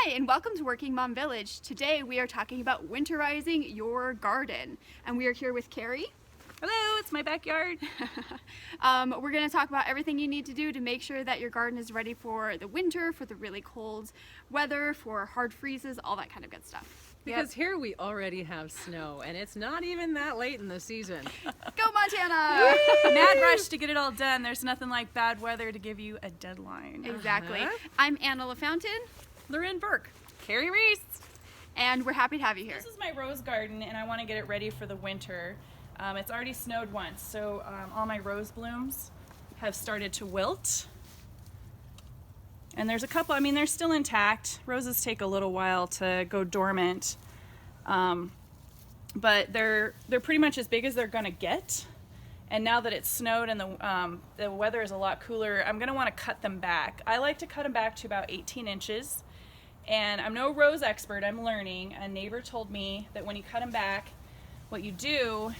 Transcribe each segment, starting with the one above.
Hi, and welcome to Working Mom Village. Today we are talking about winterizing your garden, and we are here with Keri. Hello, it's my backyard. We're going to talk about everything you need to do to make sure that your garden is ready for the winter, for the really cold weather, for hard freezes, all that kind of good stuff. Because here we already have snow, and it's not even that late in the season. Go Montana! Mad rush to get it all done. There's nothing like bad weather to give you a deadline. Exactly. I'm Anna LaFountain. Loren Burke. Keri Reese. And we're happy to have you here. This is my rose garden, and I want to get it ready for the winter. It's already snowed once, so all my rose blooms have started to wilt. And there's a couple, I mean, they're still intact. Roses take a little while to go dormant. But they're pretty much as big as they're gonna get. And now that it's snowed and the weather is a lot cooler, I'm gonna wanna cut them back. I like to cut them back to about 18 inches. And I'm no rose expert, I'm learning. A neighbor told me that when you cut them back, what you do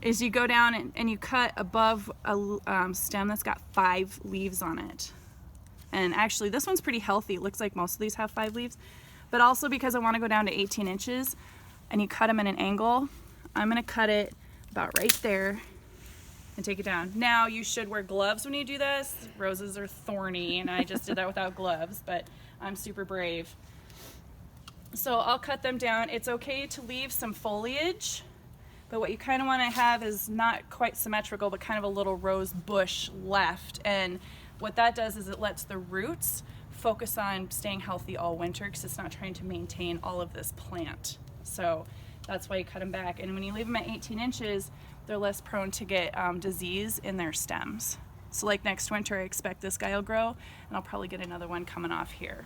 is you go down and you cut above a stem that's got 5 leaves on it. And actually this one's pretty healthy. It looks like most of these have 5 leaves. But also because I want to go down to 18 inches and you cut them at an angle, I'm going to cut it about right there and take it down. Now you should wear gloves when you do this. Roses are thorny and I just did that without gloves, but I'm super brave. So I'll cut them down. It's okay to leave some foliage, but what you kind of want to have is not quite symmetrical, but kind of a little rose bush left. And what that does is it lets the roots focus on staying healthy all winter because it's not trying to maintain all of this plant. So that's why you cut them back. And when you leave them at 18 inches, they're less prone to get disease in their stems. So like next winter, I expect this guy will grow, and I'll probably get another one coming off here.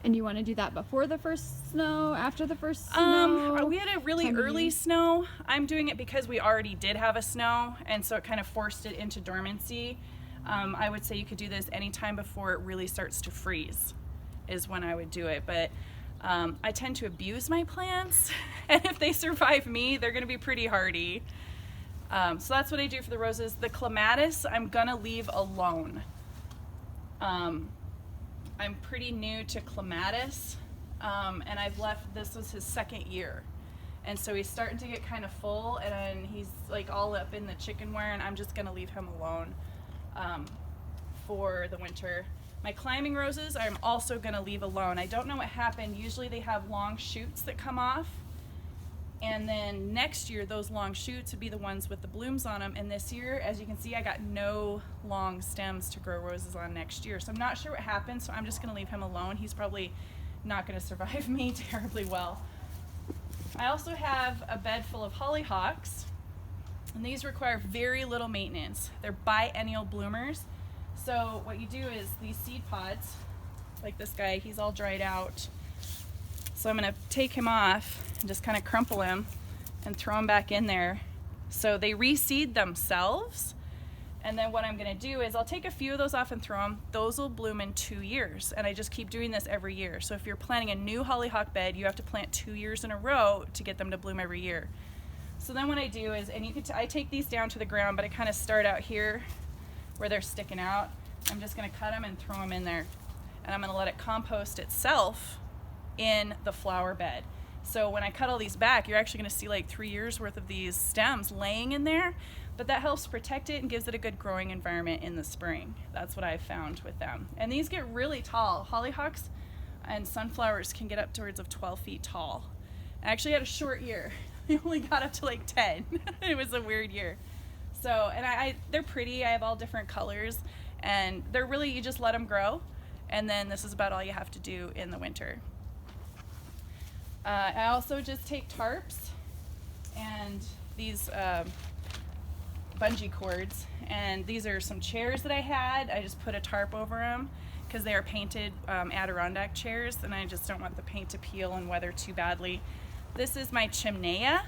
And you want to do that before the first snow, after the first snow? We had a really early snow. I'm doing it because we already did have a snow, and so it kind of forced it into dormancy. I would say you could do this anytime before it really starts to freeze is when I would do it. But I tend to abuse my plants, and if they survive me, they're going to be pretty hardy. So that's what I do for the roses. The clematis, I'm going to leave alone. I'm pretty new to clematis, and I've left, this was his 2nd year. And so he's starting to get kind of full, and he's like all up in the chicken wire, and I'm just going to leave him alone for the winter. My climbing roses I'm also going to leave alone. I don't know what happened. Usually they have long shoots that come off, and then next year those long shoots would be the ones with the blooms on them. And this year, as you can see, I got no long stems to grow roses on next year. So I'm not sure what happened, so I'm just going to leave him alone. He's probably not going to survive me terribly well. I also have a bed full of hollyhocks, and these require very little maintenance. They're biennial bloomers. So what you do is these seed pods, like this guy, he's all dried out. So I'm going to take him off and just kind of crumple him and throw him back in there. So they reseed themselves. And then what I'm going to do is I'll take a few of those off and throw them. Those will bloom in 2 years. And I just keep doing this every year. So if you're planting a new hollyhock bed, you have to plant 2 years in a row to get them to bloom every year. So then what I do is, and I take these down to the ground, but I kind of start out here where they're sticking out. I'm just going to cut them and throw them in there. And I'm going to let it compost itself in the flower bed. So when I cut all these back, you're actually going to see like 3 years worth of these stems laying in there, but that helps protect it and gives it a good growing environment in the spring. That's what I've found with them. And these get really tall. Hollyhocks and sunflowers can get up towards of 12 feet tall. I actually had a short year. I only got up to like 10. It was a weird year. So, and they're pretty. I have all different colors, and they're really, you just let them grow, and then this is about all you have to do in the winter. I also just take tarps and these bungee cords, and these are some chairs that I had. I just put a tarp over them because they are painted Adirondack chairs, and I just don't want the paint to peel and weather too badly. This is my chimenea,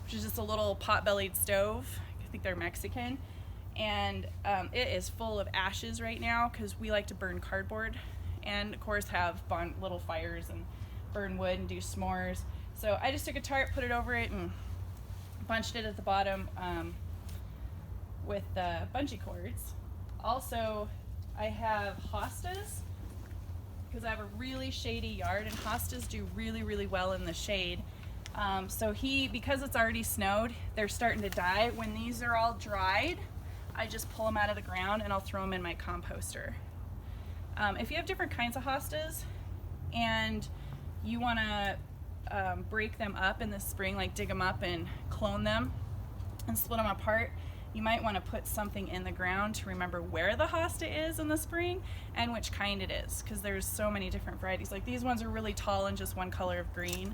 which is just a little pot-bellied stove. I think they're Mexican, and it is full of ashes right now because we like to burn cardboard and of course have little fires and burn wood and do s'mores. So I just took a tarp, put it over it, and bunched it at the bottom with the bungee cords. Also, I have hostas, because I have a really shady yard, and hostas do really, really well in the shade. So because it's already snowed, they're starting to die. When these are all dried, I just pull them out of the ground and I'll throw them in my composter. If you have different kinds of hostas and you want to break them up in the spring, like dig them up and clone them and split them apart, you might want to put something in the ground to remember where the hosta is in the spring and which kind it is, because there's so many different varieties. Like these ones are really tall and just one color of green.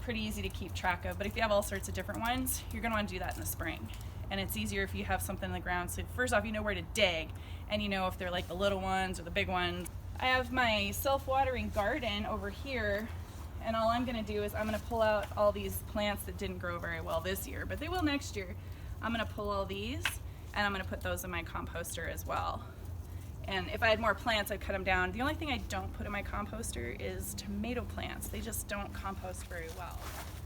Pretty easy to keep track of, but if you have all sorts of different ones, you're going to want to do that in the spring. And it's easier if you have something in the ground. So first off, you know where to dig, and you know if they're like the little ones or the big ones. I have my self-watering garden over here, and all I'm going to do is I'm going to pull out all these plants that didn't grow very well this year, but they will next year. I'm going to pull all these, and I'm going to put those in my composter as well. And if I had more plants, I'd cut them down. The only thing I don't put in my composter is tomato plants. They just don't compost very well.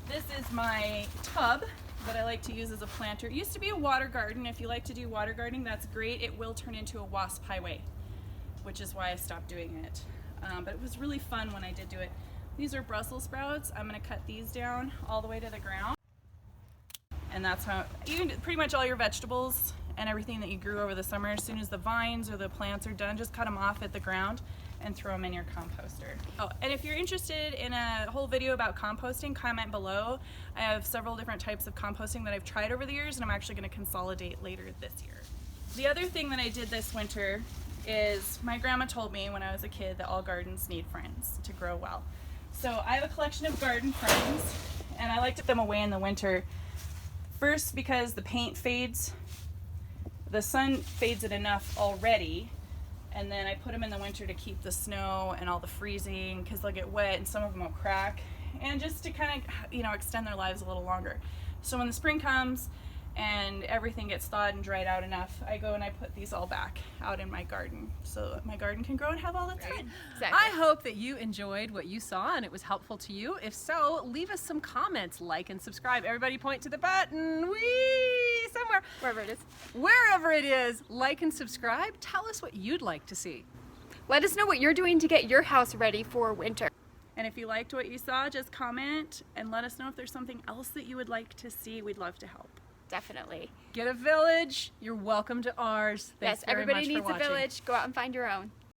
This is my tub that I like to use as a planter. It used to be a water garden. If you like to do water gardening, that's great. It will turn into a wasp highway, which is why I stopped doing it. But it was really fun when I did do it. These are Brussels sprouts. I'm going to cut these down all the way to the ground. And that's how you can do pretty much all your vegetables and everything that you grew over the summer. As soon as the vines or the plants are done, just cut them off at the ground and throw them in your composter. Oh, and if you're interested in a whole video about composting, comment below. I have several different types of composting that I've tried over the years, and I'm actually going to consolidate later this year. The other thing that I did this winter is my grandma told me when I was a kid that all gardens need friends to grow well. So I have a collection of garden friends, and I like to put them away in the winter. First, because the paint fades. The sun fades it enough already, and then I put them in the winter to keep the snow and all the freezing, because they'll get wet and some of them will crack, and just to kind of, you know, extend their lives a little longer. So when the spring comes and everything gets thawed and dried out enough, I go and I put these all back out in my garden so my garden can grow and have all its fun. Exactly. I hope that you enjoyed what you saw and it was helpful to you. If so, leave us some comments, like and subscribe. Everybody point to the button. Whee! Somewhere. Wherever it is. Wherever it is, like and subscribe. Tell us what you'd like to see. Let us know what you're doing to get your house ready for winter. And if you liked what you saw, just comment and let us know if there's something else that you would like to see. We'd love to help. Definitely. Get a village. You're welcome to ours. Thanks Yes, very everybody much needs for a watching. village. Go out and find your own.